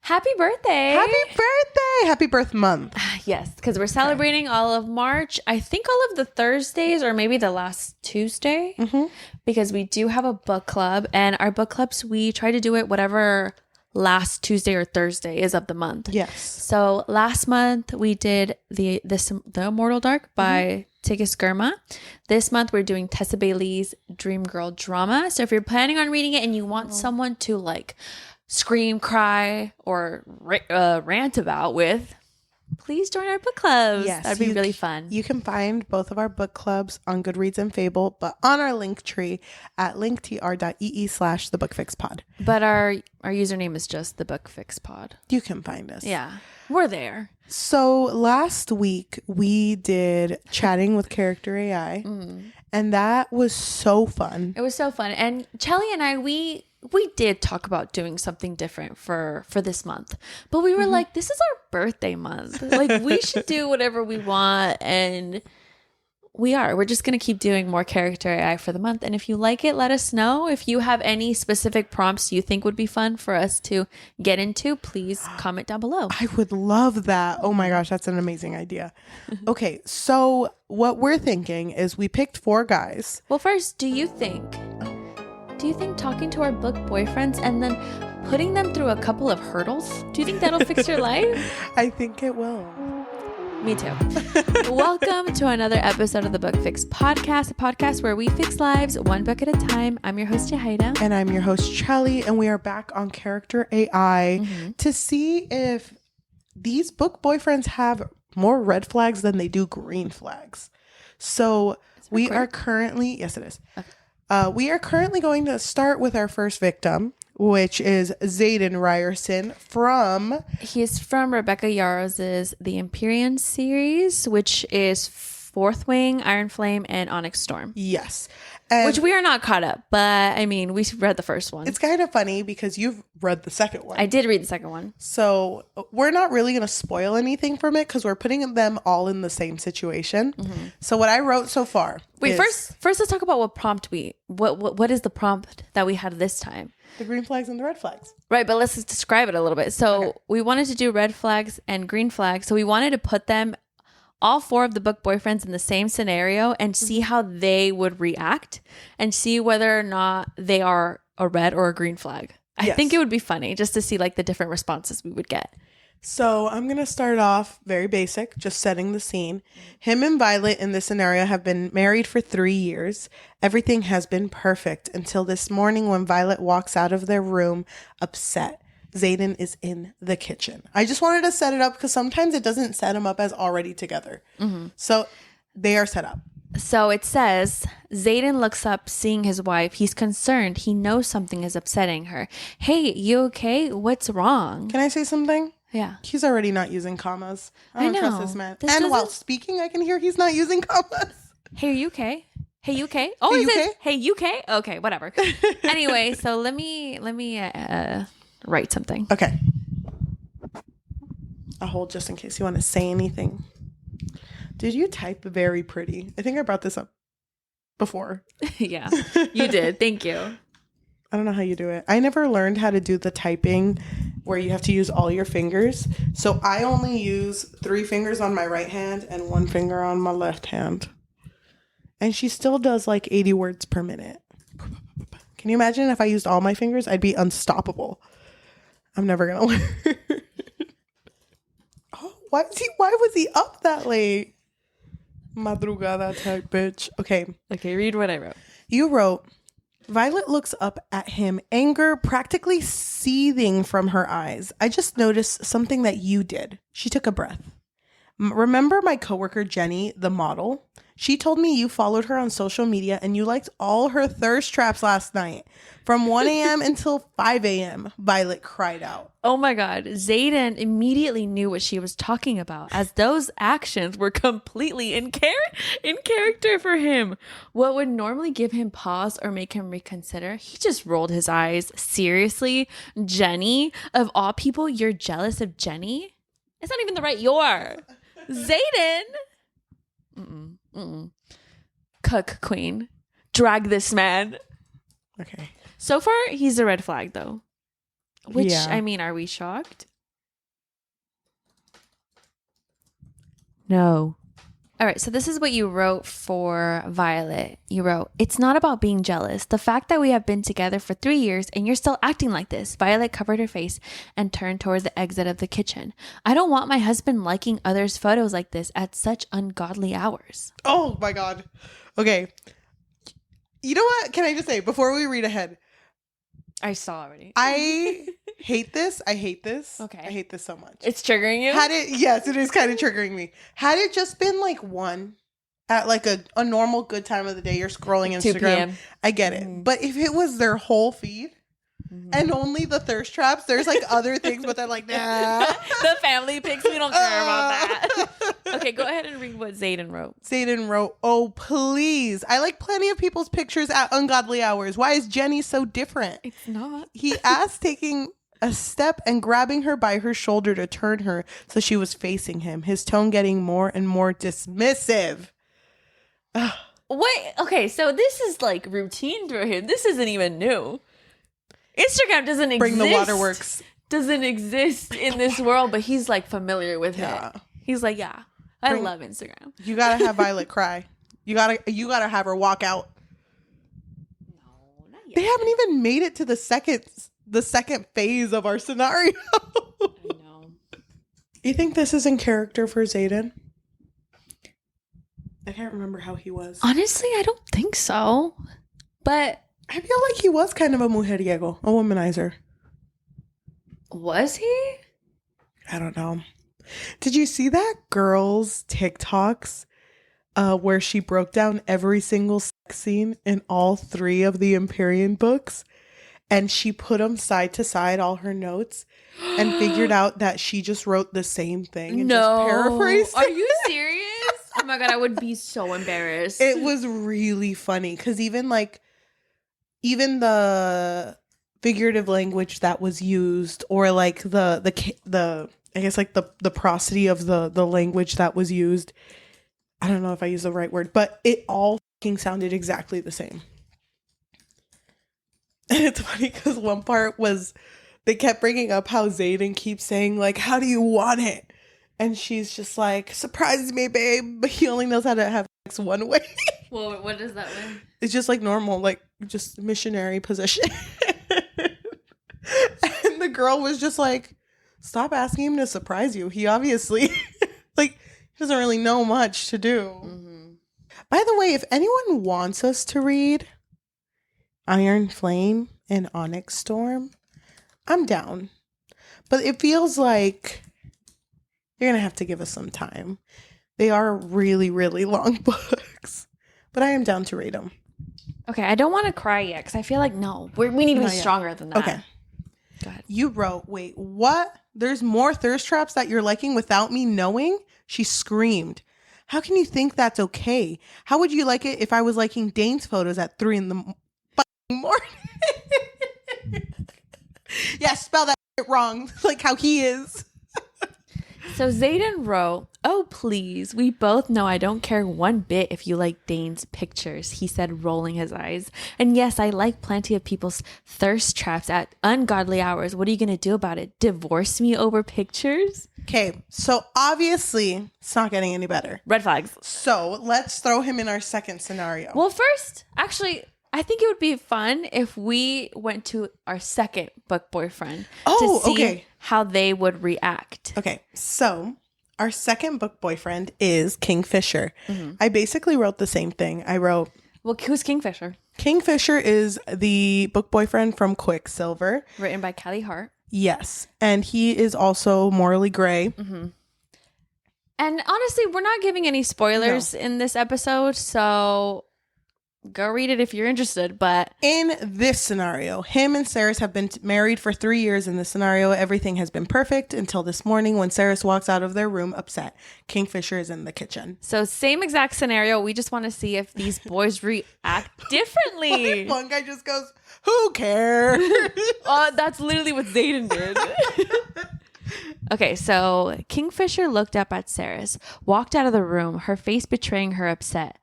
Happy birthday. Happy birthday. Happy birth month. Yes, because we're celebrating all of March. I think all of the Thursdays or maybe the last Tuesday because we do have a book club, and our book clubs, we try to do it whatever last Tuesday or Thursday is of the month. Yes. So last month we did the Immortal Dark by Tigis Germa. This month we're doing Tessa Bailey's Dream Girl Drama. So if you're planning on reading it and you want someone to like scream, cry, or rant about with, please join our book clubs. Yes, That'd be really fun. You can find both of our book clubs on Goodreads and Fable, but on our link tree at linktr.ee/thebookfixpod. But our username is just the Book Fix Pod. You can find us. Yeah, we're there. So last week we did Chatting with Character AI, and that was so fun. It was so fun. And Cheli and I, we did talk about doing something different for this month, but we were like, this is our birthday month. Like, we should do whatever we want. And we're just going to keep doing more character AI for the month. And if you like it, let us know. If you have any specific prompts you think would be fun for us to get into, please comment down below. I would love that. Oh my gosh, that's an amazing idea. Okay, so what we're thinking is we picked 4 guys. Well, first, do you think talking to our book boyfriends and then putting them through a couple of hurdles, do you think that'll fix your life? I think it will. Me too. Welcome to another episode of the Book Fix Podcast, a podcast where we fix lives one book at a time. I'm your host, Yajaira. And I'm your host, Cheli, and we are back on Character AI to see if these book boyfriends have more red flags than they do green flags. So we are currently, yes it is. Okay. We are currently going to start with our first victim, which is Xaden Riorsen He's from Rebecca Yarros's The Empyrean series, which is Fourth Wing, Iron Flame, and Onyx Storm. Yes. Which we are not caught up, but I mean, we read the first one. It's kind of funny because you've read the second one. I did read the second one. So we're not really going to spoil anything from it because we're putting them all in the same situation. So what I wrote so far. Wait, first let's talk about what is the prompt that we had this time? The green flags and the red flags. Right, but let's just describe it a little bit. So we wanted to do red flags and green flags. So we wanted to put them, all 4 of the book boyfriends, in the same scenario and see how they would react and see whether or not they are a red or a green flag. I think it would be funny just to see like the different responses we would get. So I'm going to start off very basic, just setting the scene. Him and Violet in this scenario have been married for 3 years. Everything has been perfect until this morning when Violet walks out of their room upset. Xaden is in the kitchen. I just wanted to set it up because sometimes it doesn't set them up as already together. So they are set up. So it says, Xaden looks up, seeing his wife. He's concerned. He knows something is upsetting her. Hey, you okay? What's wrong? Can I say something? Yeah. He's already not using commas. I don't trust this man. This and while speaking, I can hear he's not using commas. Hey, are you okay? Hey, you okay? Oh, hey, he says, hey, you okay? Okay, whatever. Anyway, so let me write something. Okay. I'll hold just in case you want to say anything. Did you type very pretty? I think I brought this up before. Yeah, you did. Thank you. I don't know how you do it. I never learned how to do the typing where you have to use all your fingers. So I only use 3 fingers on my right hand and 1 finger on my left hand. And she still does like 80 words per minute. Can you imagine if I used all my fingers? I'd be unstoppable. I'm never going to learn. Oh, why was he up that late? Madrugada type bitch. Okay, read what I wrote. You wrote, Violet looks up at him, anger practically seething from her eyes. I just noticed something that you did. She took a breath. Remember my coworker Jenny, the model? She told me you followed her on social media and you liked all her thirst traps last night. From 1 a.m. until 5 a.m., Violet cried out. Oh my God. Xaden immediately knew what she was talking about, as those actions were completely in character for him. What would normally give him pause or make him reconsider, he just rolled his eyes. Seriously? Jenny? Of all people, you're jealous of Jenny? It's not even the right you're. Xaden? Cook queen. Drag this man. Okay. So far, he's a red flag, though. Which, yeah. I mean, are we shocked? No. All right, so this is what you wrote for Violet. You wrote, "It's not about being jealous. The fact that we have been together for 3 years and you're still acting like this." Violet covered her face and turned toward the exit of the kitchen. "I don't want my husband liking others' photos like this at such ungodly hours." Oh my God. Okay. You know what? Can I just say, before we read ahead, I saw already. I hate this. I hate this. Okay. I hate this so much. It's triggering you? Yes, it is kind of triggering me. Had it just been like one at like a normal good time of the day, you're scrolling 2 Instagram. p.m. I get it. But if it was their whole feed and only the thirst traps, there's like other things, but they're like, nah. The family pics, we don't care about that. Okay, go ahead and read what Xaden wrote. Xaden wrote, "Oh, please. I like plenty of people's pictures at ungodly hours. Why is Jenny so different?" It's not. He asked, taking a step and grabbing her by her shoulder to turn her so she was facing him, his tone getting more and more dismissive. Wait, okay, so this is like routine for him. This isn't even new. Instagram doesn't exist. Bring the waterworks. Doesn't exist in this world, but he's like familiar with Yeah. it. He's like, yeah, I love Instagram. You gotta have Violet cry. You gotta have her walk out. No, not yet. They haven't even made it to the second phase of our scenario. I know. You think this is in character for Xaden? I can't remember how he was. Honestly, I don't think so. But I feel like he was kind of a mujeriego, a womanizer. was he? I don't know. Did you see that girl's TikToks where she broke down every single sex scene in all 3 of the Empyrean books? And she put them side to side, all her notes, and figured out that she just wrote the same thing and just paraphrased. Are you serious? Oh my God, I would be so embarrassed. It was really funny because even the figurative language that was used, or like the I guess like the prosody of the language that was used. I don't know if I use the right word, but it all fucking sounded exactly the same. And it's funny because one part was they kept bringing up how Xaden keeps saying like, "How do you want it?" And she's just like, "Surprise me, babe." But he only knows how to have sex one way. Well, what does that mean? It's just like normal, like just missionary position. And the girl was just like, "Stop asking him to surprise you. He obviously like he doesn't really know much to do." Mm-hmm. By the way, if anyone wants us to read Iron Flame and Onyx Storm, I'm down. But it feels like you're going to have to give us some time. They are really, really long books. But I am down to read them. Okay, I don't want to cry yet because I feel like, no, we need to be stronger than that. Okay. Go ahead. You wrote, wait, what? There's more thirst traps that you're liking without me knowing? She screamed. How can you think that's okay? How would you like it if I was liking Dane's photos at 3 in the morning? Yeah, spell that wrong. Like how he is. So Xaden wrote, "Oh, please. We both know I don't care one bit if you like Dane's pictures," he said, rolling his eyes. "And yes, I like plenty of people's thirst traps at ungodly hours. What are you going to do about it? Divorce me over pictures?" Okay, so obviously it's not getting any better. Red flags. So let's throw him in our second scenario. Well, first, actually, I think it would be fun if we went to our second book boyfriend to see how they would react. Okay, so our second book boyfriend is Kingfisher. Mm-hmm. I basically wrote the same thing. I wrote... Well, who's Kingfisher? Kingfisher is the book boyfriend from Quicksilver. Written by Callie Hart. Yes, and he is also morally gray. Mm-hmm. And honestly, we're not giving any spoilers in this episode, so... go read it if you're interested. But in this scenario, him and Saris have been married for 3 years. In this scenario, everything has been perfect until this morning when Saris walks out of their room upset. Kingfisher is in the kitchen. So same exact scenario. We just want to see if these boys react differently. One guy just goes, "Who cares?" That's literally what Xaden did. Okay, so Kingfisher looked up at Saris, walked out of the room, her face betraying her upset.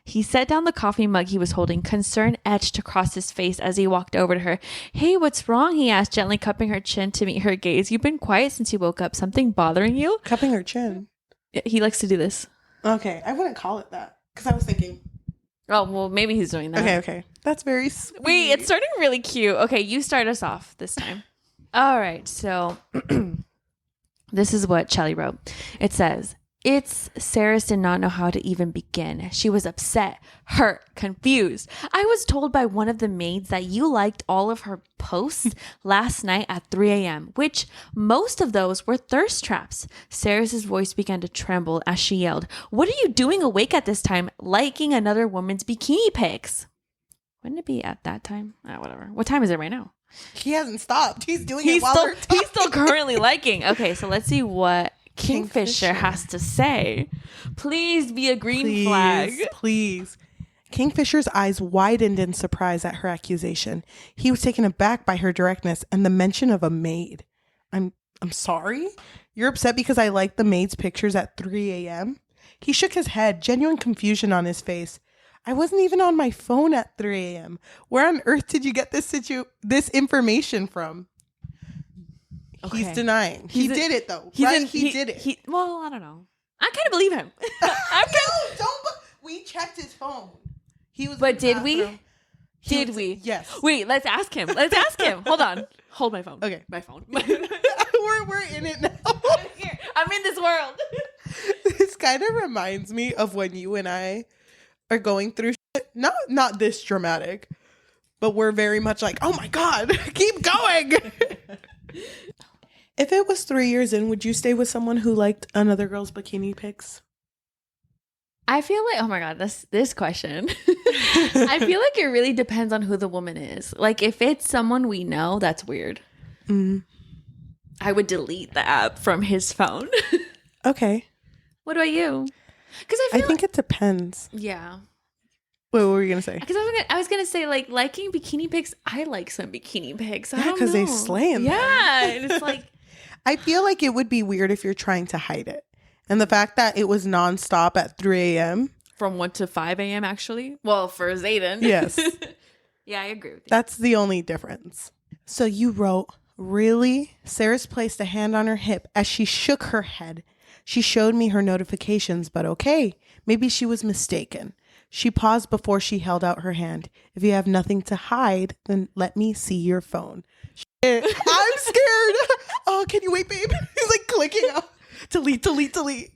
He set down the coffee mug he was holding, concern etched across his face as he walked over to her. "Hey, what's wrong?" he asked, gently cupping her chin to meet her gaze. "You've been quiet since you woke up. Something bothering you?" Cupping her chin. He likes to do this. Okay, I wouldn't call it that because I was thinking. Oh, well, maybe he's doing that. Okay. That's very sweet. Wait, it's starting really cute. Okay, you start us off this time. All right, so this is what Cheli wrote. It says, Sarah's did not know how to even begin. She was upset, hurt, confused. I was told by one of the maids that you liked all of her posts last night at 3 a.m., which most of those were thirst traps. Sarah's voice began to tremble as she yelled, "What are you doing awake at this time, liking another woman's bikini pics?" Wouldn't it be at that time? Whatever. What time is it right now? He hasn't stopped. He's doing it while we're talking. He's still currently liking. Okay, so let's see what Kingfisher has to say. Please be a green flag. Please. Kingfisher's eyes widened in surprise at her accusation. He was taken aback by her directness and the mention of a maid. I'm sorry? You're upset because I liked the maid's pictures at 3 a.m.? He shook his head, genuine confusion on his face. I wasn't even on my phone at 3 a.m. Where on earth did you get this information from? Okay. He's denying. He did it though, right? He did it. Well, I don't know. I kind of believe him. We checked his phone. He was. But did we? Did we? Yes. Wait, let's ask him. Hold on. Hold my phone. Okay. My phone. we're in it now. I'm in this world. This kind of reminds me of when you and I are going through shit. Not this dramatic, but we're very much like, oh my God, keep going. If it was 3 years in, would you stay with someone who liked another girl's bikini pics? I feel like, oh my God, this question. I feel like it really depends on who the woman is. Like if it's someone we know, that's weird. I would delete the app from his phone. Okay. What about you? Because I think it depends. Yeah. Wait, what were you gonna say? Because I was gonna say like liking bikini pics. I like some bikini pics. Yeah, because they slay in them. Yeah, and it's like I feel like it would be weird if you're trying to hide it, and the fact that it was nonstop at 3 a.m. from 1 to 5 a.m. Actually, well, for Xaden, yes, yeah, I agree with you. That's the only difference. So you wrote, really? Sarah's placed a hand on her hip as she shook her head. She showed me her notifications, but okay, maybe she was mistaken. She paused before she held out her hand. If you have nothing to hide, then let me see your phone. Shit, I'm scared. Oh, can you wait, babe? He's like clicking out. Delete.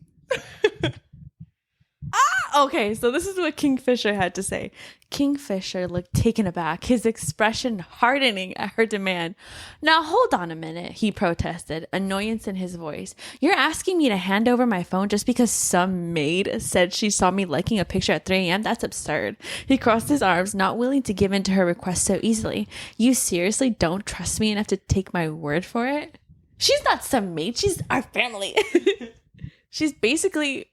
Okay, so this is what Kingfisher had to say. Kingfisher looked taken aback, his expression hardening at her demand. Now, hold on a minute, he protested, annoyance in his voice. You're asking me to hand over my phone just because some maid said she saw me liking a picture at 3 a.m.? That's absurd. He crossed his arms, not willing to give in to her request so easily. You seriously don't trust me enough to take my word for it? She's not some maid, she's our family. She's basically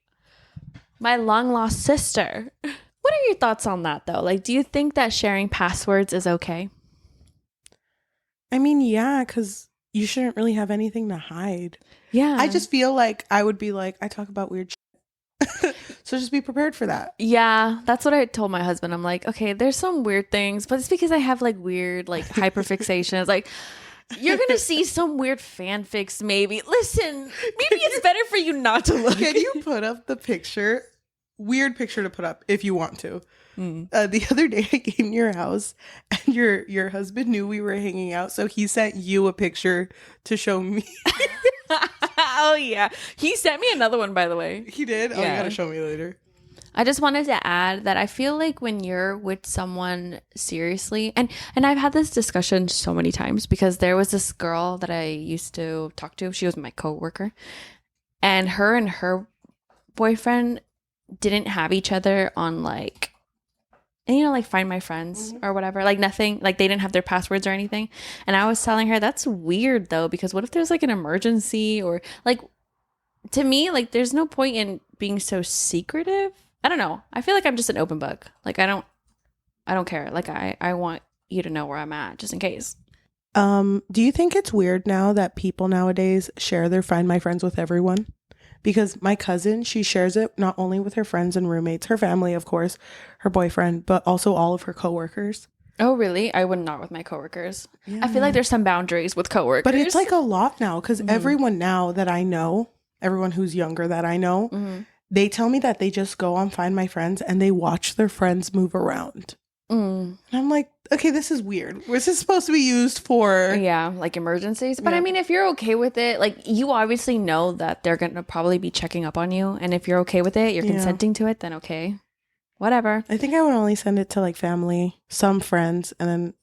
my long-lost sister. What are your thoughts on that, though? Like, do you think that sharing passwords is okay? I mean, yeah, because you shouldn't really have anything to hide. Yeah. I just feel like I would be like, I talk about weird shit. So just be prepared for that. Yeah, that's what I told my husband. I'm like, okay, there's some weird things, but it's because I have like weird, like hyperfixations. Like, you're going to see some weird fanfics, maybe. Listen, maybe it's better for you not to look. Can you put up the picture? Weird picture to put up if you want to. The other day I came to your house and your husband knew we were hanging out, so he sent you a picture to show me. Oh yeah, he sent me another one, by the way. He did? Yeah. Oh, you gotta show me later. I just wanted to add that I feel like when you're with someone seriously, and I've had this discussion so many times because there was this girl that I used to talk to. She was my coworker, and her boyfriend didn't have each other on like, and like Find My Friends or whatever, like nothing, like they didn't have their passwords or anything. And I was telling her that's weird though, because what if there's like an emergency, or like, to me, like there's no point in being so secretive. I don't know. I feel like I'm just an open book. Like I don't care. Like I want you to know where I'm at just in case. Do you think it's weird now that people nowadays share their Find My Friends with everyone? Because my cousin, she shares it not only with her friends and roommates, her family, of course, her boyfriend, but also all of her coworkers. Oh, really? I would not with my coworkers. Yeah. I feel like there's some boundaries with coworkers. But it's like a lot now because everyone now that I know, everyone who's younger that I know, Mm-hmm. they tell me that they just go on Find My Friends and they watch their friends move around. And I'm like, okay, this is weird. This is supposed to be used for... Yeah, like emergencies. But Yeah. I mean, if you're okay with it, like you obviously know that they're going to probably be checking up on you. And if you're okay with it, you're consenting to it, then okay. Whatever. I think I would only send it to like family, some friends, and then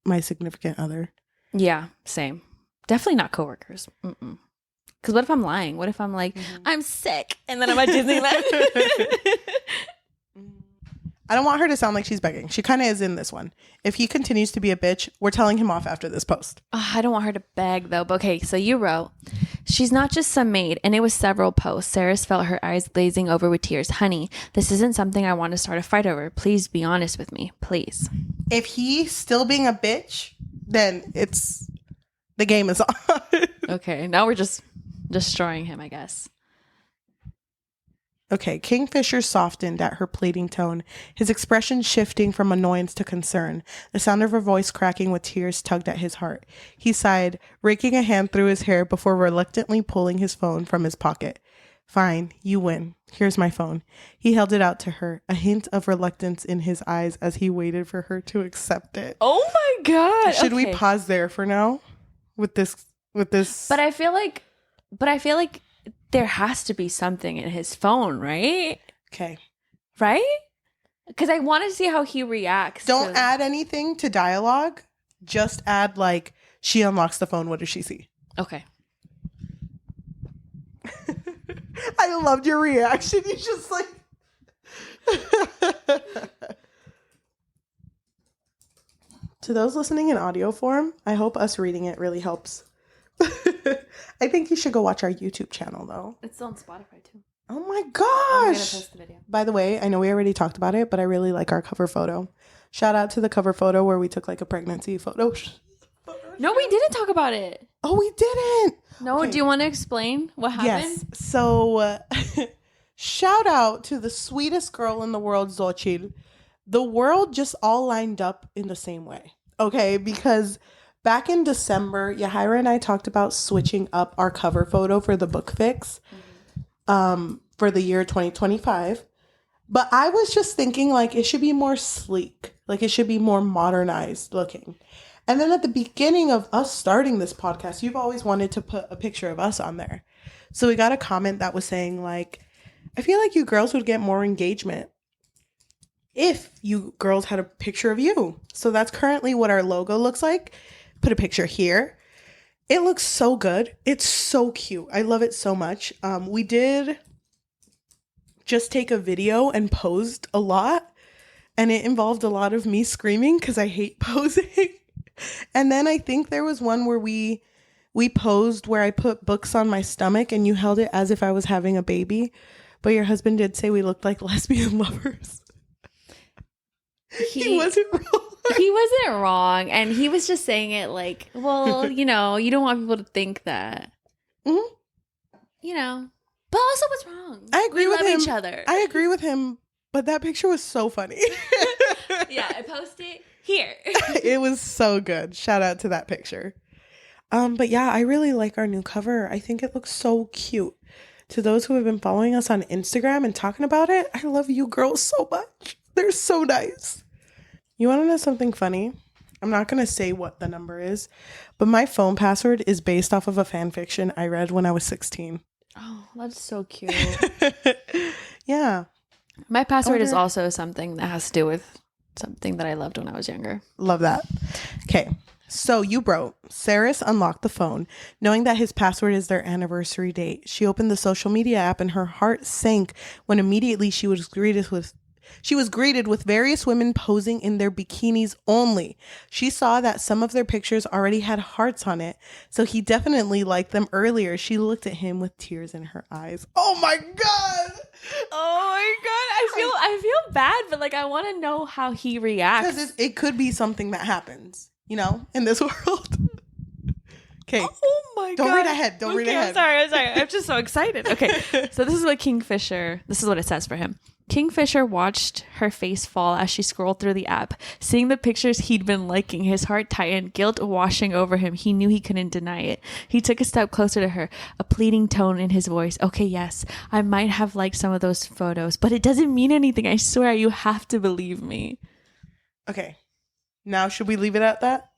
my significant other. Yeah, same. Definitely not coworkers. Because what if I'm lying? What if I'm like, I'm sick, and then I'm at Disneyland? I don't want her to sound like she's begging. She kind of is in this one. If he continues to be a bitch, we're telling him off after this post. I don't want her to beg, though. But okay, so you wrote, she's not just some maid, and it was several posts. Saris felt her eyes glazing over with tears. Honey, this isn't something I want to start a fight over. Please be honest with me. Please. If he's still being a bitch, then the game is on. Okay, now we're just destroying him, I guess. Okay, Kingfisher softened at her pleading tone, his expression shifting from annoyance to concern. The sound of her voice cracking with tears tugged at his heart. He sighed, raking a hand through his hair before reluctantly pulling his phone from his pocket. Fine, you win. Here's my phone. He held it out to her, a hint of reluctance in his eyes as he waited for her to accept it. Oh my God. Should we pause there for now with this? But I feel like there has to be something in his phone, right? Okay. Right? Because I want to see how he reacts. Don't add anything to dialogue. Just add like, she unlocks the phone. What does she see? Okay. I loved your reaction. You just like... To those listening in audio form, I hope us reading it really helps. I think you should go watch our YouTube channel, though. It's on Spotify, too. Oh my I'm gosh! going to post the video. By the way, I know we already talked about it, but I really like our cover photo. Shout out to the cover photo where we took like a pregnancy photo. No, we didn't talk about it. Oh, we didn't! No, Okay. do you want to explain what happened? Yes. So, shout out to the sweetest girl in the world, Xochitl. The world just all lined up in the same way. Okay, because back in December, Yajaira and I talked about switching up our cover photo for the book fix for the year 2025. But I was just thinking like it should be more sleek. Like it should be more modernized looking. And then at the beginning of us starting this podcast, you've always wanted to put a picture of us on there. So we got a comment that was saying like, I feel like you girls would get more engagement if you girls had a picture of you. So that's currently what our logo looks like. Put a picture here. It looks so good. It's so cute. I love it so much. We did just take a video and posed a lot. And it involved a lot of me screaming because I hate posing. And then I think there was one where we posed where I put books on my stomach and you held it as if I was having a baby. But your husband did say we looked like lesbian lovers. He wasn't wrong. He wasn't wrong. And he was just saying it like, well, you know, you don't want people to think that. Mm-hmm. You know. But also what's wrong? I agree with him. We love each other. I agree with him. But that picture was so funny. Yeah, I posted it here. It was so good. Shout out to that picture. But yeah, I really like our new cover. I think it looks so cute. To those who have been following us on Instagram and talking about it, I love you girls so much. They're so nice. You want to know something funny? I'm not going to say what the number is, but my phone password is based off of a fan fiction I read when I was 16. Oh, that's so cute. Yeah. My password is also something that has to do with something that I loved when I was younger. Love that. Okay. So you wrote, Saris unlocked the phone, knowing that his password is their anniversary date. She opened the social media app and her heart sank when immediately she was greeted with various women posing in their bikinis only. She saw that some of their pictures already had hearts on it, so he definitely liked them earlier. She looked at him with tears in her eyes. Oh my God! Oh my God! I feel bad, but like I want to know how he reacts. Because it could be something that happens, you know, in this world. Okay. Oh my God! Don't read ahead. Don't read ahead. I'm sorry. I'm just so excited. Okay, so this is what Kingfisher. This is what it says for him. Kingfisher watched her face fall as she scrolled through the app. Seeing the pictures he'd been liking, his heart tightened, guilt washing over him. He knew he couldn't deny it. He took a step closer to her, a pleading tone in his voice. Okay, yes, I might have liked some of those photos, but it doesn't mean anything. I swear, you have to believe me. Okay. Now, should we leave it at that?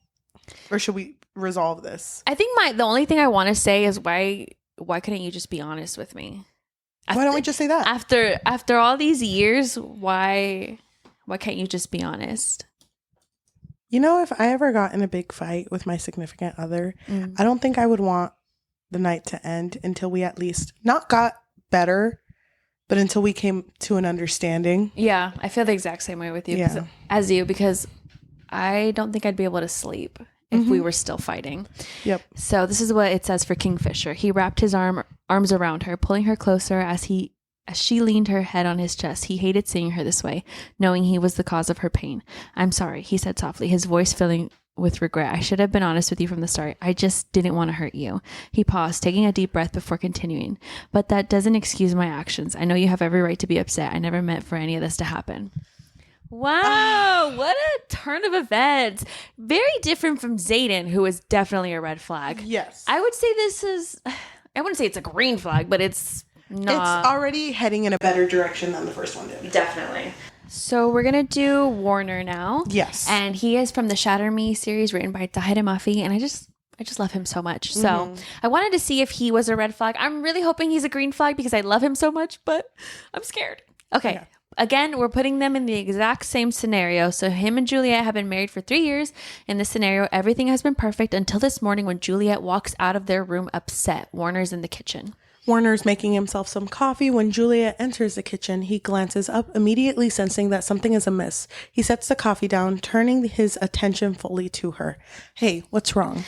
Or should we resolve this? I think the only thing I want to say is why couldn't you just be honest with me? Why don't we just say that? After all these years, why can't you just be honest? You know, if I ever got in a big fight with my significant other, I don't think I would want the night to end until we at least not got better, but until we came to an understanding. Yeah, I feel the exact same way with you as you, because I don't think I'd be able to sleep if we were still fighting. Yep. So this is what it says for Kingfisher. He wrapped his arms around her, pulling her closer as she leaned her head on his chest. He hated seeing her this way, knowing he was the cause of her pain. I'm sorry, he said softly, his voice filling with regret. I should have been honest with you from the start. I just didn't want to hurt you. He paused, taking a deep breath before continuing. But that doesn't excuse my actions. I know you have every right to be upset. I never meant for any of this to happen. Wow, what a turn of events. Very different from Xaden, who is definitely a red flag. Yes. I would say this is, I wouldn't say it's a green flag, but it's not. It's already heading in a better direction than the first one did. Definitely. So we're going to do Warner now. Yes. And he is from the Shatter Me series written by Tahira Mafi, and I just love him so much. So I wanted to see if he was a red flag. I'm really hoping he's a green flag because I love him so much, but I'm scared. Okay. Yeah. Again, we're putting them in the exact same scenario. So him and Juliet have been married for 3 years. In this scenario, everything has been perfect until this morning when Juliet walks out of their room upset. Warner's in the kitchen. Warner's making himself some coffee. When Juliet enters the kitchen, he glances up, immediately sensing that something is amiss. He sets the coffee down, turning his attention fully to her. Hey, what's wrong?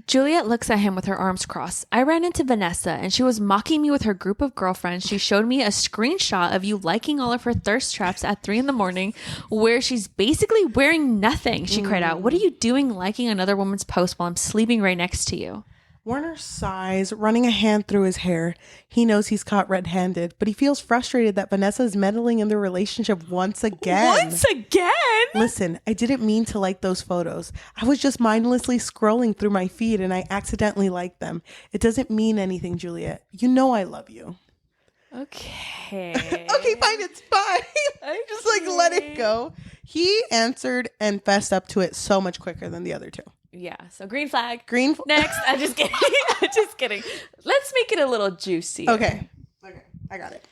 Juliet looks at him with her arms crossed. I ran into Vanessa and she was mocking me with her group of girlfriends. She showed me a screenshot of you liking all of her thirst traps at 3 a.m. where she's basically wearing nothing. She cried out, "What are you doing liking another woman's post while I'm sleeping right next to you?" Warner sighs, running a hand through his hair. He knows he's caught red-handed, but he feels frustrated that Vanessa is meddling in the relationship once again. Once again? Listen, I didn't mean to like those photos. I was just mindlessly scrolling through my feed and I accidentally liked them. It doesn't mean anything, Juliet. You know I love you. Okay. Okay, fine, it's fine. I just let it go. He answered and fessed up to it so much quicker than the other two. Yeah, so green flag. Next. I'm just kidding. I'm just kidding. Let's make it a little juicy. Okay, I got it.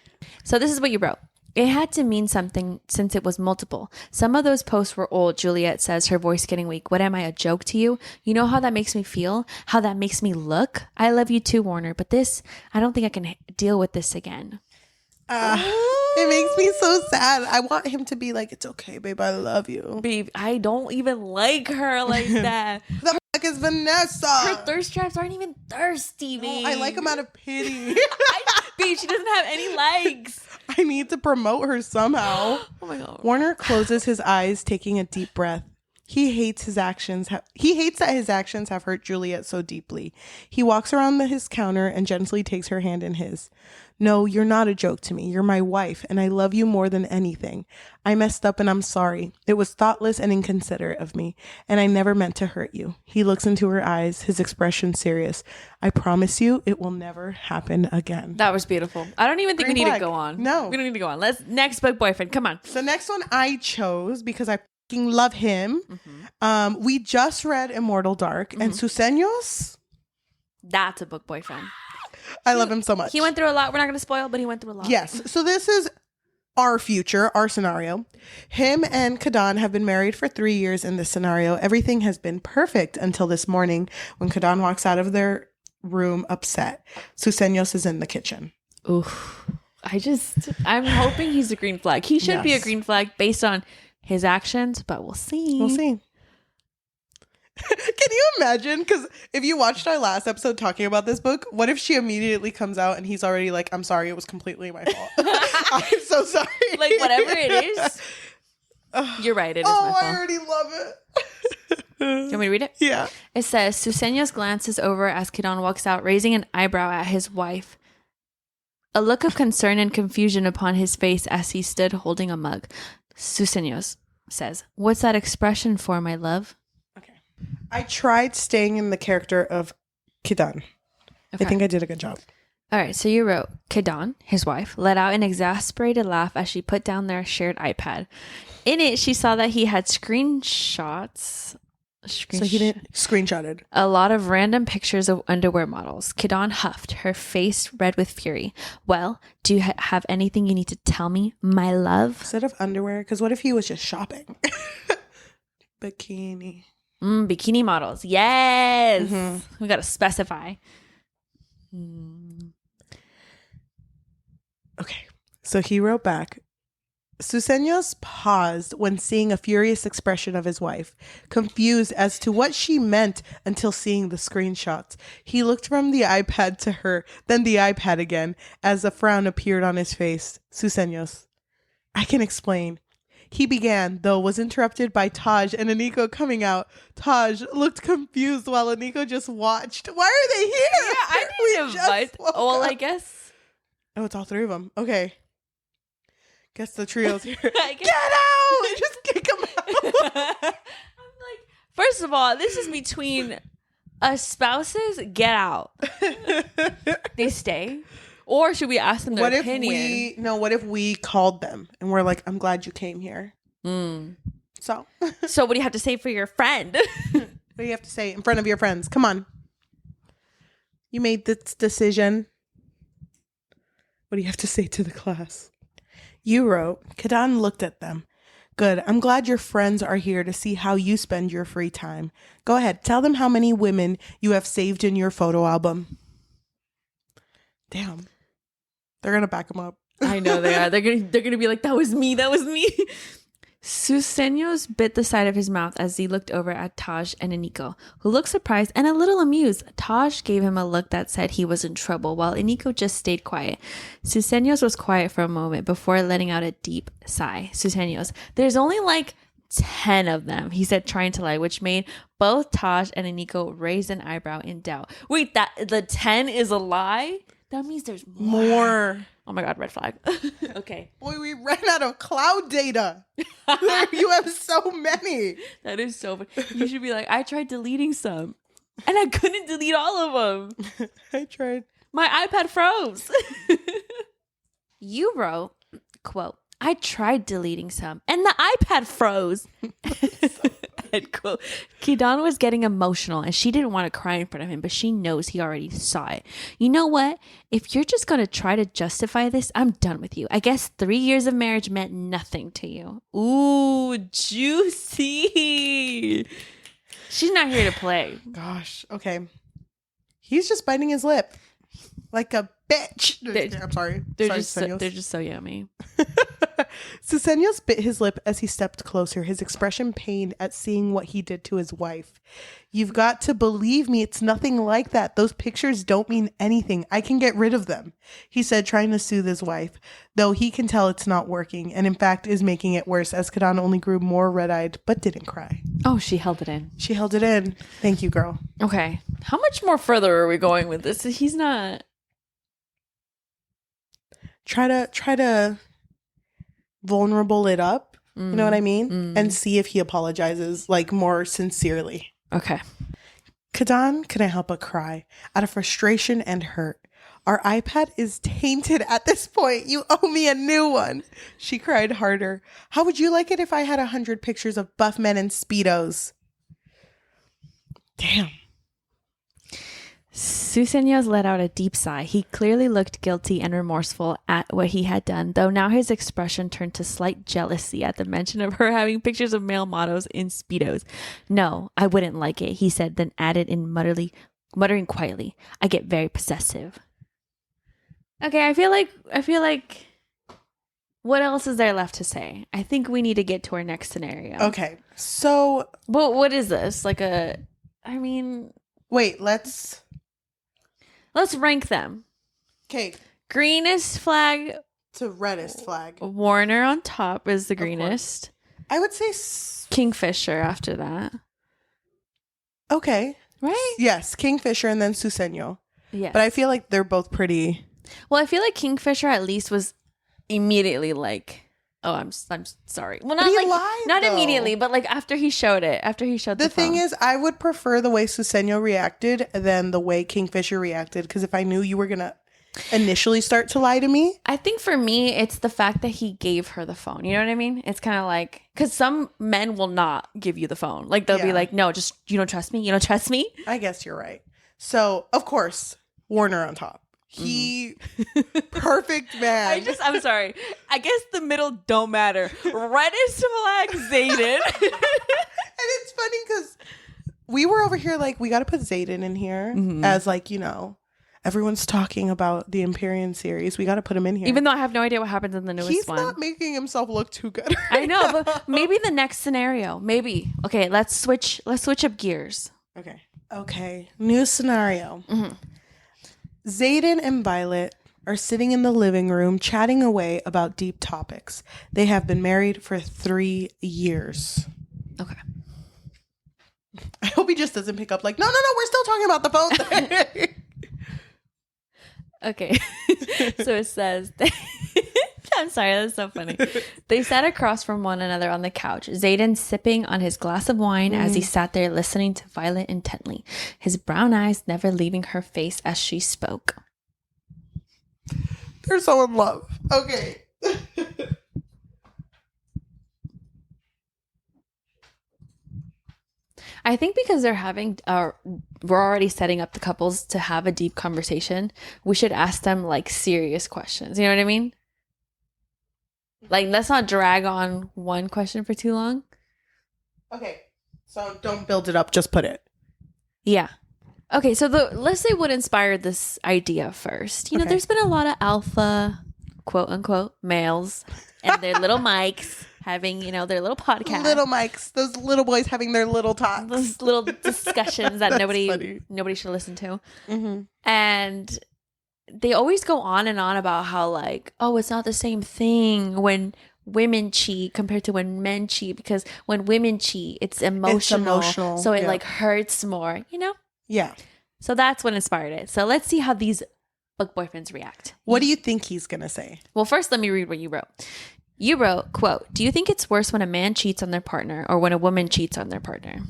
So this is what you wrote. It had to mean something since it was multiple. Some of those posts were old, Juliet says, her voice getting weak. What am I, a joke to you? You know how that makes me feel? How that makes me look? I love you too, Warner, but this, I don't think I can deal with this again. It makes me so sad. I want him to be like, it's okay, babe, I love you. Babe, I don't even like her like that. The fuck is Vanessa? Her thirst traps aren't even thirsty, babe. No, I like him out of pity. Babe, she doesn't have any legs. I need to promote her somehow. Oh my God. Warner closes his eyes, taking a deep breath. He hates his actions. He hates that his actions have hurt Juliet so deeply. He walks around his counter and gently takes her hand in his. No, you're not a joke to me. You're my wife, and I love you more than anything. I messed up and I'm sorry. It was thoughtless and inconsiderate of me, and I never meant to hurt you. He looks into her eyes, his expression serious. I promise you it will never happen again. That was beautiful. I don't even think we need to go on. No. We don't need to go on. Let's next book boyfriend. Come on. The next one I chose because I fucking love him. We just read Immortal Dark and Susenyos. That's a book boyfriend. I love him so much. He went through a lot. We're not going to spoil, but he went through a lot. Yes. So this is our future, our scenario. Him and Xaden have been married for 3 years in this scenario. Everything has been perfect until this morning when Xaden walks out of their room upset. Susenyos is in the kitchen. Oof. I'm hoping he's a green flag. He should be a green flag based on his actions, but we'll see. We'll see. Can you imagine? Because if you watched our last episode talking about this book, what if she immediately comes out and he's already like, I'm sorry, it was completely my fault. I'm so sorry. Like, whatever it is. You're right, it is my fault. I already love it. Do you want me to read it? Yeah. It says, Susenyos glances over as Xaden walks out, raising an eyebrow at his wife. a look of concern and confusion upon his face as he stood holding a mug. Susenyos says, "What's that expression for, my love?" Okay. I tried staying in the character of Kidan. Okay. I think I did a good job. All right, so you wrote, Kidan, his wife, let out an exasperated laugh as she put down their shared iPad. In it, she saw that he had screenshots. So he didn't screenshotted. A lot of random pictures of underwear models. Kidan huffed, her face red with fury. "Well, do you have anything you need to tell me, my love?" Instead of underwear, because what if he was just shopping? Bikini. Bikini models. Yes. Mm-hmm. We got to specify. Okay. So he wrote back, Susenyos paused when seeing a furious expression of his wife, confused as to what she meant until seeing the screenshots. He looked from the iPad to her, then the iPad again, as a frown appeared on his face. Susenyos, I can explain. He began, though was interrupted by Taj and Aniko coming out. Taj looked confused while Aniko just watched. Why are they here? Yeah, I didn't invite. Well, I guess. Oh, it's all three of them. Okay. Guess the trio's here. Get out! Just kick them out. I'm like, first of all, this is between us spouses. Get out. They stay. Or should we ask them their opinion? What if we called them and we're like, I'm glad you came here. So what do you have to say for your friend? What do you have to say in front of your friends? Come on. You made this decision. What do you have to say to the class? You wrote, Kidan looked at them. Good. I'm glad your friends are here to see how you spend your free time. Go ahead. Tell them how many women you have saved in your photo album. Damn. They're going to back him up. I know they are. They're gonna be like, that was me. Susenyos bit the side of his mouth as he looked over at Taj and Aniko, who looked surprised and a little amused. Taj gave him a look that said he was in trouble, while Aniko just stayed quiet. Susenyos was quiet for a moment before letting out a deep sigh. Susenyos, there's only like 10 of them, he said, trying to lie, which made both Taj and Aniko raise an eyebrow in doubt. Wait, that the 10 is a lie? That means there's more. Oh my God, red flag. Okay. Boy, we ran out of cloud data. You have so many. That is so funny. You should be like, I tried deleting some and I couldn't delete all of them. I tried. My iPad froze. You wrote, quote, I tried deleting some and the iPad froze. End quote. Kidan was getting emotional and she didn't want to cry in front of him, but she knows he already saw it. You know what? If you're just going to try to justify this, I'm done with you. I guess 3 years of marriage meant nothing to you. Ooh, juicy. She's not here to play. Gosh. Okay. He's just biting his lip like a bitch. I'm sorry. They're just so yummy. Susenyos bit his lip as he stepped closer, his expression pained at seeing what he did to his wife. You've got to believe me, it's nothing like that. Those pictures don't mean anything. I can get rid of them, he said, trying to soothe his wife, though he can tell it's not working, and in fact is making it worse as Kidan only grew more red-eyed, but didn't cry. Oh, she held it in. She held it in. Thank you, girl. Okay. How much more further are we going with this? He's not... Try to vulnerable it up, you know what I mean? And see if he apologizes, like, more sincerely. Okay. Kidan couldn't help but cry out of frustration and hurt. Our iPad is tainted at this point. You owe me a new one. She cried harder. How would you like it if I had 100 pictures of buff men in Speedos? Damn. Susenyos let out a deep sigh. He clearly looked guilty and remorseful at what he had done, though now his expression turned to slight jealousy at the mention of her having pictures of male models in Speedos. No, I wouldn't like it, he said, then added in muttering quietly, I get very possessive. Okay, I feel like what else is there left to say? I think we need to get to our next scenario. Okay, so... Well, what is this? Wait, let's rank them. Okay. Greenest flag to reddest flag. Warner on top is the greenest. I would say... Kingfisher after that. Okay. Right? Yes, Kingfisher and then Susenyos. Yes. But I feel like they're both pretty... Well, I feel like Kingfisher at least was immediately like, "Oh, I'm sorry." Well, not he like lied, not though. immediately, but like after he showed the thing phone. is, I would prefer the way Susenyos reacted than the way Kingfisher reacted, because if I knew you were gonna initially start to lie to me, I think for me, it's the fact that he gave her the phone. You know what I mean? It's kind of like, because some men will not give you the phone. Like, they'll be like, no, just, you don't trust me? You don't trust me? I guess you're right. So, of course, Warner on top. He, perfect man. I'm sorry. I guess the middle don't matter. Reddest flag Xaden. And it's funny because we were over here like, we got to put Xaden in here as like, you know, everyone's talking about the Empyrean series. We got to put him in here. Even though I have no idea what happens in the newest one. He's not making himself look too good. I know, but maybe the next scenario. Maybe. Okay, let's switch up gears. Okay. New scenario. Xaden and Violet are sitting in the living room chatting away about deep topics. They have been married for 3 years. Okay. I hope he just doesn't pick up like, no, we're still talking about the phone thing. Okay. So it says, I'm sorry, that's so funny. They sat across from one another on the couch, Xaden sipping on his glass of wine as he sat there listening to Violet intently, his brown eyes never leaving her face as she spoke. They're so in love. Okay. I think because we're already setting up the couples to have a deep conversation, we should ask them like serious questions. You know what I mean? Like, let's not drag on one question for too long. Okay. So don't build it up, just put it. Yeah. Okay, so let's say what inspired this idea first. You know, there's been a lot of alpha, quote unquote, males and their little mics having, you know, their little podcast. Little mics, those little boys having their little talks. Those little discussions that Funny. nobody should listen to. And they always go on and on about how like, oh, it's not the same thing when women cheat compared to when men cheat, because when women cheat, it's emotional. So it like hurts more, you know? Yeah. So that's what inspired it. So let's see how these book boyfriends react. What do you think he's going to say? Well, first, let me read what you wrote. You wrote, quote, "Do you think it's worse when a man cheats on their partner or when a woman cheats on their partner?"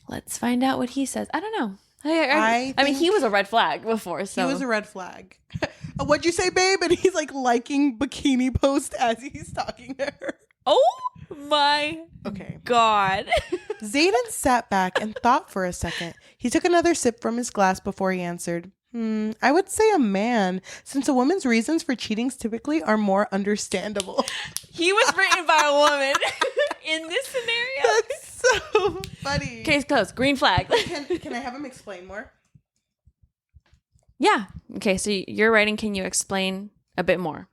Let's find out what he says. I don't know. I mean, he was a red flag before. So he was a red flag. What'd you say, babe? And he's like liking bikini post as he's talking to her. Oh my God. Xaden sat back and thought for a second. He took another sip from his glass before he answered, I would say a man, since a woman's reasons for cheating typically are more understandable. He was written by a woman in this scenario. That's so funny. Case closed. Green flag. Can I have him explain more? Yeah. Okay, so you're writing, can you explain a bit more?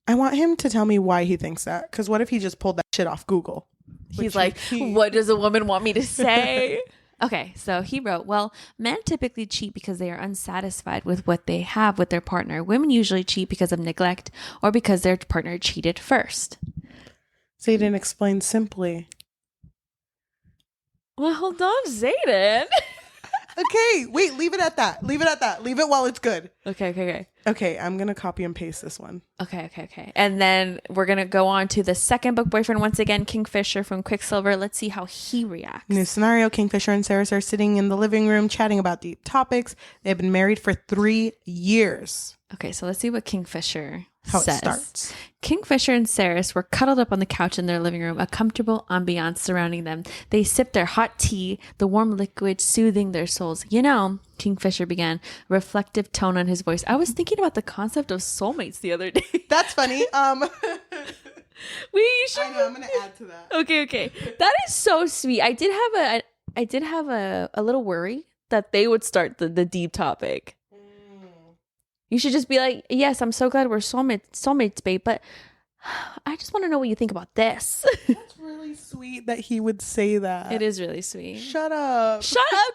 I want him to tell me why he thinks that. Because what if he just pulled that shit off Google? He's like, what does a woman want me to say? Okay, so he wrote, well, men typically cheat because they are unsatisfied with what they have with their partner. Women usually cheat because of neglect or because their partner cheated first. Xaden explained simply. Well, hold on, Xaden. Okay, wait, leave it at that. Leave it while it's good. Okay. Okay, I'm going to copy and paste this one. Okay. And then we're going to go on to the second book boyfriend. Once again, Kingfisher from Quicksilver. Let's see how he reacts. New scenario. Kingfisher and Saris are sitting in the living room chatting about deep topics. They've been married for 3 years. Okay, so let's see what Kingfisher How says. it starts. Kingfisher and Saris were cuddled up on the couch in their living room, a comfortable ambiance surrounding them. They sipped their hot tea, the warm liquid soothing their souls. You know, Kingfisher began, reflective tone on his voice. I was thinking about the concept of soulmates the other day. That's funny. You should. I know, I'm going to add to that. Okay. That is so sweet. I did have a little worry that they would start the deep topic. You should just be like, yes, I'm so glad we're soulmates, babe, but I just want to know what you think about this. That's really sweet that he would say that. It is really sweet. Shut up,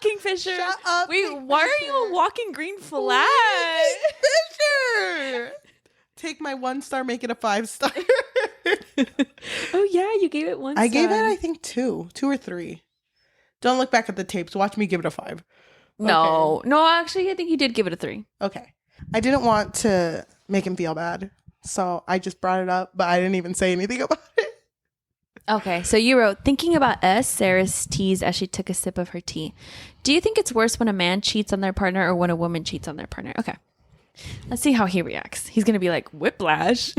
Kingfisher. Shut up, Wait, Kingfisher. why are you a walking green flag? Kingfisher! Take my 1 star, make it a 5 star. Oh, yeah, you gave it 1 star. I gave it, I think, 2 or 3. Don't look back at the tapes. Watch me give it a 5. No. Okay. No, actually, I think you did give it a 3. Okay. I didn't want to make him feel bad, so I just brought it up, but I didn't even say anything about it. Okay, so you wrote, thinking about us, Sarah's teased as she took a sip of her tea. Do you think it's worse when a man cheats on their partner or when a woman cheats on their partner? Okay. Let's see how he reacts. He's going to be like, whiplash.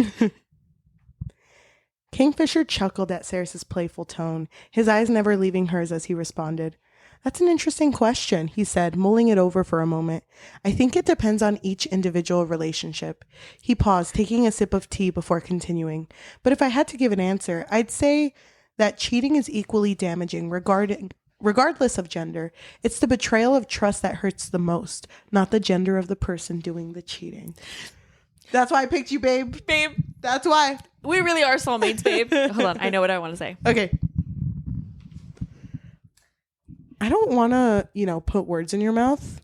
Kingfisher chuckled at Sarah's playful tone, his eyes never leaving hers as he responded. That's an interesting question, he said, mulling it over for a moment. I think it depends on each individual relationship. He paused, taking a sip of tea before continuing. But if I had to give an answer, I'd say that cheating is equally damaging regardless of gender. It's the betrayal of trust that hurts the most, not the gender of the person doing the cheating. That's why I picked you, babe. Babe. That's why. We really are soulmates, babe. Hold on. I know what I want to say. Okay. I don't want to, put words in your mouth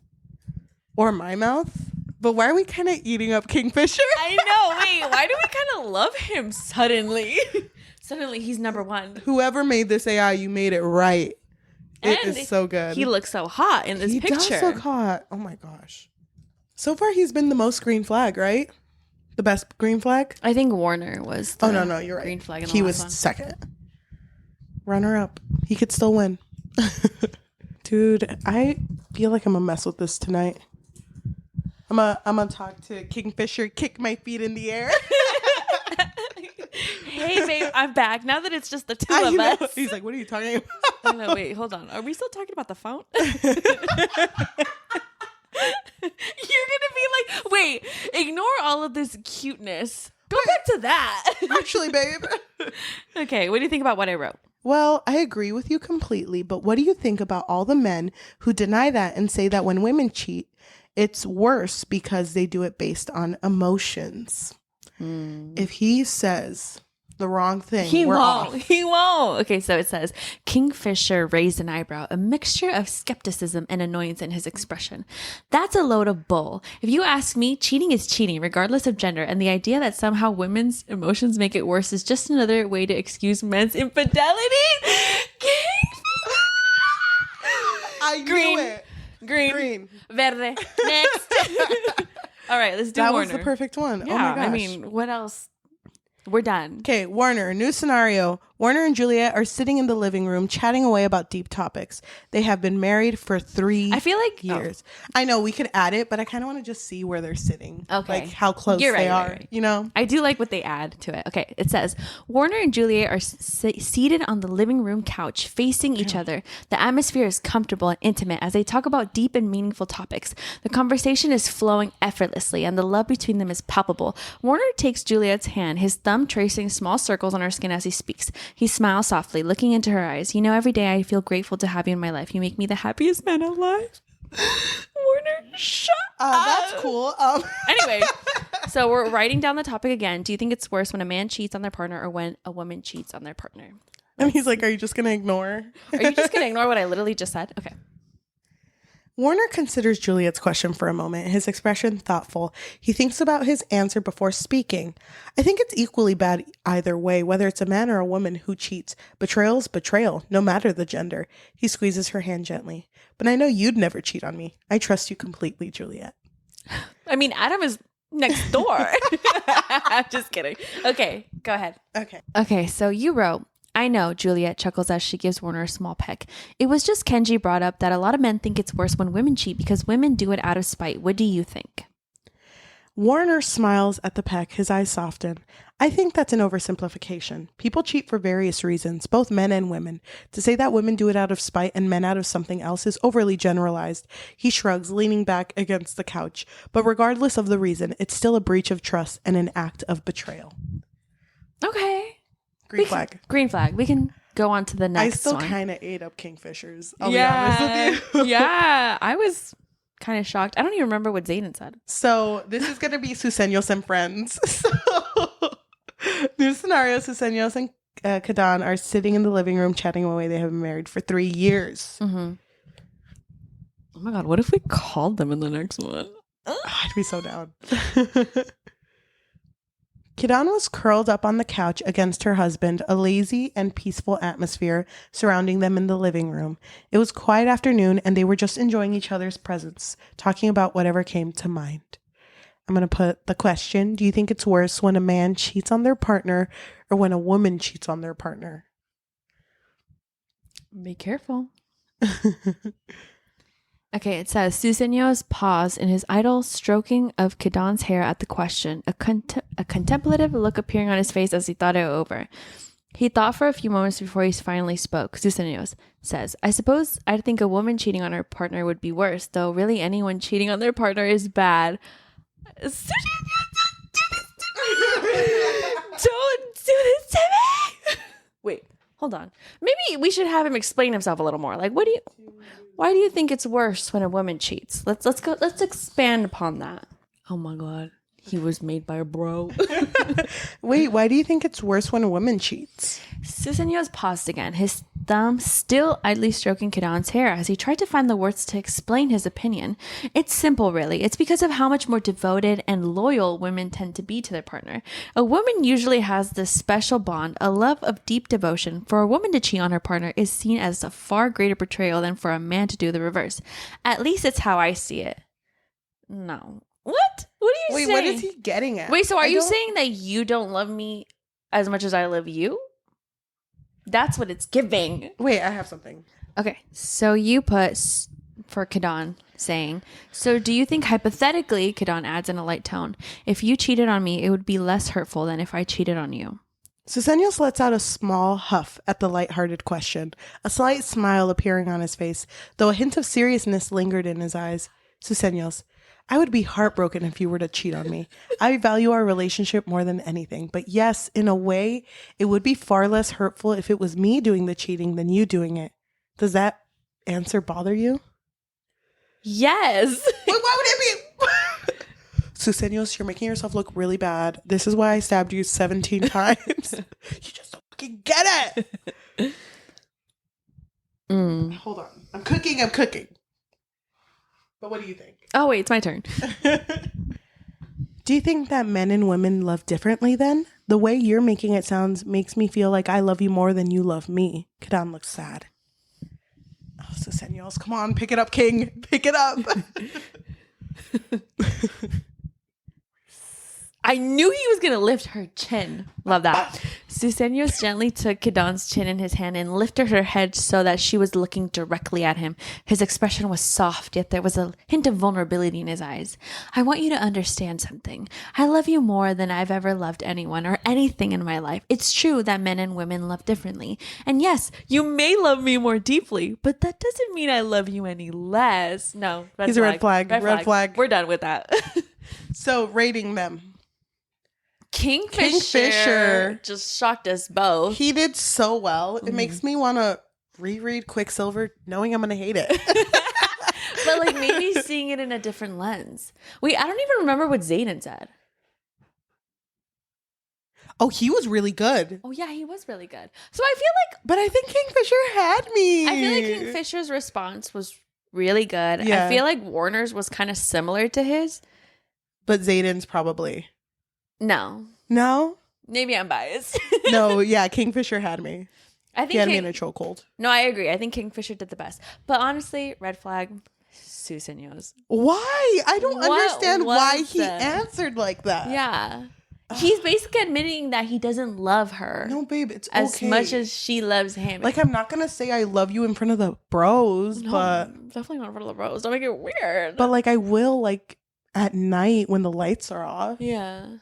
or my mouth, but why are we kind of eating up Kingfisher? I know. Wait, why do we kind of love him suddenly? Suddenly he's number 1. Whoever made this AI, you made it right. It And is so good. He looks so hot in this picture. He does look hot. Oh my gosh. So far, he's been the most green flag, right? The best green flag? I think Warner was the no, you're right. green flag in the He last was one. second. Runner up. He could still win. Dude, I feel like I'm gonna mess with this tonight. I'm gonna talk to Kingfisher, kick my feet in the air. Hey, babe, I'm back. Now that it's just the two I of know. us. He's like, what are you talking about? Oh, no, wait, hold on. Are we still talking about the phone? You're gonna be like, wait, ignore all of this cuteness. Go back to that. Actually, babe. Okay, what do you think about what I wrote? Well, I agree with you completely, but what do you think about all the men who deny that and say that when women cheat, it's worse because they do it based on emotions? If he says the wrong thing, He we're won't. off. He won't. Okay, so it says, Kingfisher raised an eyebrow, a mixture of skepticism and annoyance in his expression. That's a load of bull. If you ask me, cheating is cheating, regardless of gender, and the idea that somehow women's emotions make it worse is just another way to excuse men's infidelity. I Green. knew it. Green. Verde. Next. All right, let's do That Warner. was the perfect one. Yeah, Oh my gosh. I mean, what else? We're done. Okay, Warner, new scenario. Warner and Juliet are sitting in the living room chatting away about deep topics. They have been married for 3 I feel like years. I know we could add it, but I kind of want to just see where they're sitting. Okay. Like how close You're right, they are, right. you know? I do like what they add to it. Okay, it says Warner and Juliet are seated on the living room couch facing each other. The atmosphere is comfortable and intimate as they talk about deep and meaningful topics. The conversation is flowing effortlessly and the love between them is palpable. Warner takes Juliet's hand, his thumb tracing small circles on her skin as he speaks. He smiles softly, looking into her eyes. You know, every day I feel grateful to have you in my life. You make me the happiest man alive. Warner, shut up. That's cool. Anyway, so we're writing down the topic again. Do you think it's worse when a man cheats on their partner or when a woman cheats on their partner? And he's like, are you just going to ignore? Are you just going to ignore what I literally just said? Okay. Warner considers Juliet's question for a moment, his expression thoughtful. He thinks about his answer before speaking. I think it's equally bad either way, whether it's a man or a woman who cheats. Betrayal's betrayal, no matter the gender. He squeezes her hand gently. But I know you'd never cheat on me. I trust you completely, Juliet. I mean, Adam is next door. I'm just kidding. Okay, go ahead. Okay. Okay, so you wrote, I know, Juliet chuckles as she gives Warner a small peck. It was just Kenji brought up that a lot of men think it's worse when women cheat because women do it out of spite. What do you think? Warner smiles at the peck, his eyes soften. I think that's an oversimplification. People cheat for various reasons, both men and women. To say that women do it out of spite and men out of something else is overly generalized. He shrugs, leaning back against the couch. But regardless of the reason, it's still a breach of trust and an act of betrayal. Okay. Green flag. Green flag. We can go on to the next I still one. kind of ate up Kingfishers. I'll be honest with you. Yeah. I was kind of shocked. I don't even remember what Xaden said. So this is going to be Susenyos and friends. So new scenario, Susenyos and Xaden are sitting in the living room chatting away. They have been married for 3 years. Mm-hmm. Oh my God. What if we called them in the next one? Oh, I'd be so down. Kidan was curled up on the couch against her husband, a lazy and peaceful atmosphere surrounding them in the living room. It was quiet afternoon, and they were just enjoying each other's presence, talking about whatever came to mind. I'm going to put the question, do you think it's worse when a man cheats on their partner or when a woman cheats on their partner? Be careful. Okay, it says, Susenyos paused in his idle stroking of Kidan's hair at the question, a contemplative look appearing on his face as he thought it over. He thought for a few moments before he finally spoke. Susenyos says, I suppose I'd think a woman cheating on her partner would be worse, though really anyone cheating on their partner is bad. Susenyos, don't do this to me! Wait, hold on. Maybe we should have him explain himself a little more. Like, why do you think it's worse when a woman cheats? Let's expand upon that. Oh my God. He was made by a bro. Wait, why do you think it's worse when a woman cheats? Susenyos paused again, his thumb still idly stroking Kidan's hair as he tried to find the words to explain his opinion. It's simple, really. It's because of how much more devoted and loyal women tend to be to their partner. A woman usually has this special bond, a love of deep devotion. For a woman to cheat on her partner is seen as a far greater betrayal than for a man to do the reverse. At least it's how I see it. No. What? What are you saying? Wait, what is he getting at? Wait, so are you saying that you don't love me as much as I love you? That's what it's giving. Wait, I have something. Okay, so you put for Kidan saying, so do you think hypothetically, Kidan adds in a light tone, if you cheated on me, it would be less hurtful than if I cheated on you? Susenyos lets out a small huff at the lighthearted question, a slight smile appearing on his face, though a hint of seriousness lingered in his eyes. Susenyos, I would be heartbroken if you were to cheat on me. I value our relationship more than anything. But yes, in a way, it would be far less hurtful if it was me doing the cheating than you doing it. Does that answer bother you? Yes. Wait, why would it be? Susenyos, you're making yourself look really bad. This is why I stabbed you 17 times. You just don't fucking get it. Hold on. I'm cooking. But what do you think? Oh, wait, it's my turn. Do you think that men and women love differently then? The way you're making it sound makes me feel like I love you more than you love me. Kidan looks sad. Oh, Susenyos, come on, pick it up, King. Pick it up. I knew he was going to lift her chin. Love that. Susenyos gently took Kidan's chin in his hand and lifted her head so that she was looking directly at him. His expression was soft, yet there was a hint of vulnerability in his eyes. I want you to understand something. I love you more than I've ever loved anyone or anything in my life. It's true that men and women love differently. And yes, you may love me more deeply, but that doesn't mean I love you any less. No. He's a red flag. Red flag. We're done with that. So, rating them. Kingfisher just shocked us both. He did so well. It makes me want to reread Quicksilver knowing I'm going to hate it. But like maybe seeing it in a different lens. Wait, I don't even remember what Xaden said. Oh, he was really good. Oh yeah, he was really good. So I feel like, but I think Kingfisher had me. I feel like Kingfisher's response was really good. Yeah. I feel like Warner's was kind of similar to his. But Xaden's probably... No. Maybe I'm biased. No, yeah, Kingfisher had me. I think he had me in a chokehold. No, I agree. I think Kingfisher did the best. But honestly, red flag, Susenyos. Why? I don't understand why he answered like that. Yeah. He's basically admitting that he doesn't love her. No, babe, it's as okay. much as she loves him. Like, I'm not going to say I love you in front of the bros, no, but... definitely not in front of the bros. Don't make it weird. But, like, I will, like, at night when the lights are off. Yeah.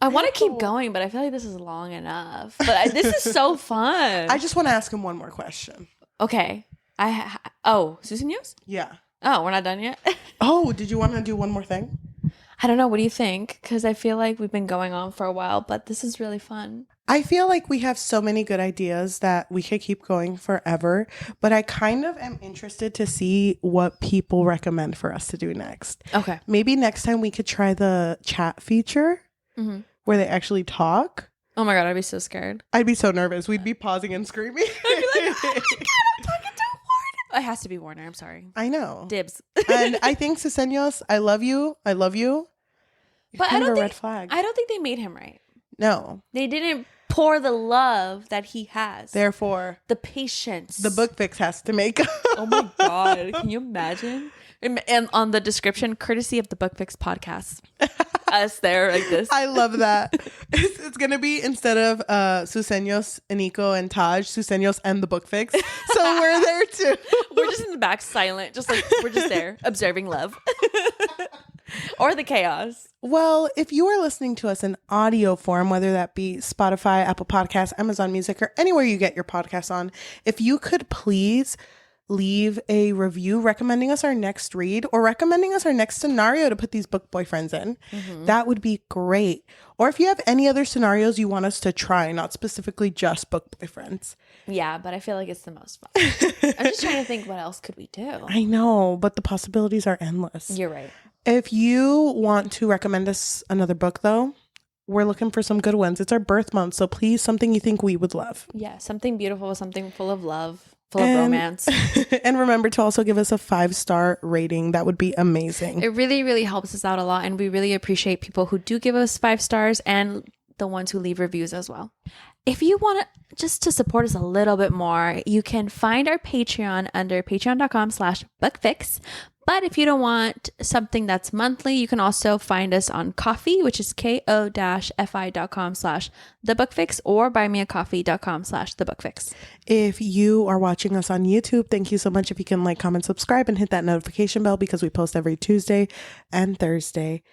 I want to keep going, but I feel like this is long enough. But this is so fun. I just want to ask him one more question. Okay. Susenyos? Yeah. Oh, we're not done yet? Oh, did you want to do one more thing? I don't know. What do you think? Because I feel like we've been going on for a while, but this is really fun. I feel like we have so many good ideas that we could keep going forever, but I kind of am interested to see what people recommend for us to do next. Okay. Maybe next time we could try the chat feature where they actually talk. Oh my God, I'd be so scared. I'd be so nervous. We'd be pausing and screaming. I'd be like, oh my God, I'm talking to Warner. It has to be Warner. I'm sorry. I know. Dibs. And I think, Susenyos, I love you. But kind of a red flag. I don't think they made him right. No. They didn't pour the love that he has. Therefore, the patience. The book fix has to make. Oh my God. Can you imagine? And on the description, courtesy of the Book Fix podcast. Us there like this. I love that. It's going to be, instead of Susenyos, Eniko, and Taj, Susenyos and the Book Fix. So we're there too. We're just in the back silent. Just like, we're just there observing love. Or the chaos. Well, if you are listening to us in audio form, whether that be Spotify, Apple Podcasts, Amazon Music, or anywhere you get your podcasts on, if you could please leave a review recommending us our next read or recommending us our next scenario to put these book boyfriends in, that would be great. Or if you have any other scenarios you want us to try, not specifically just book boyfriends. Yeah, but I feel like it's the most fun. I'm just trying to think, what else could we do? I know, but the possibilities are endless. You're right. If you want to recommend us another book, though, we're looking for some good ones. It's our birth month, so please, something you think we would love. Yeah, something beautiful, something full of love, full of romance. And remember to also give us a 5-star rating. That would be amazing. It really, really helps us out a lot, and we really appreciate people who do give us 5 stars and the ones who leave reviews as well. If you want just to support us a little bit more, you can find our Patreon under patreon.com/bookfix. But if you don't want something that's monthly, you can also find us on Ko-fi, which is ko-fi.com/thebookfix, or buymeacoffee.com/thebookfix. If you are watching us on YouTube, thank you so much. If you can like, comment, subscribe, and hit that notification bell, because we post every Tuesday and Thursday.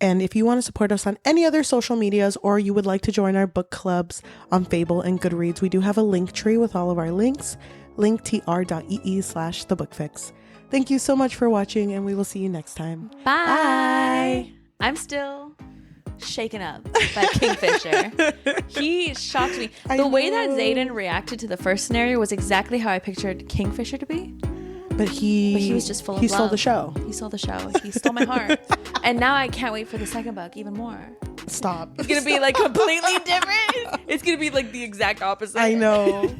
And if you want to support us on any other social medias, or you would like to join our book clubs on Fable and Goodreads, we do have a link tree with all of our links, linktr.ee/thebookfix. Thank you so much for watching, and we will see you next time. Bye. I'm still shaken up by Kingfisher. He shocked me. The way that Xaden reacted to the first scenario was exactly how I pictured Kingfisher to be. But he was just full of love. He stole the show. He stole the show. He stole my heart. And now I can't wait for the second book even more. Stop. It's going to be like completely different. It's going to be like the exact opposite. I know.